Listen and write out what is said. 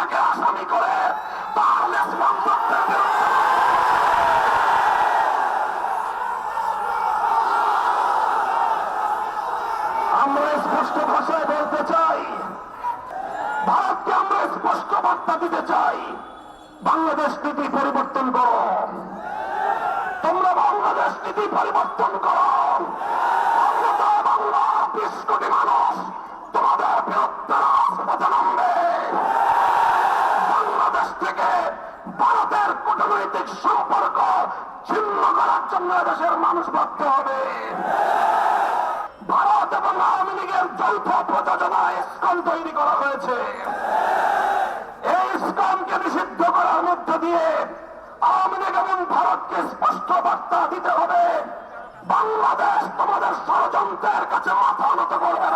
তাকে আসামি করে তার দেশবন্ধুত্বের বিরুদ্ধে আমরা স্পষ্ট ভাষায় বলতে চাই, ভারতকে আমরা স্পষ্ট বার্তা দিতে চাই, বাংলাদেশ নীতি পরিবর্তন করো, তোমরা বাংলাদেশ নীতি পরিবর্তন করো, অন্যথায় বাংলার 20 কোটি মানুষ তোমাদের বিরুদ্ধে রাজপথে নামবে। বাংলাদেশ থেকে ভারতের কূটনৈতিক সম্পর্ক ছিন্ন করার জন্য দেশের মানুষ বাধ্য হবে। ভারত এবং আওয়ামী লীগের যৌথ প্রযোজনায় ইসকন তৈরি করা হয়েছে। এই ইসকনকে নিষিদ্ধ করার মধ্য দিয়ে আওয়ামী লীগ এবং ভারতকে স্পষ্ট বার্তা দিতে হবে, বাংলাদেশ তোমাদের ষড়যন্ত্রের কাছে মাথা নত করবে না।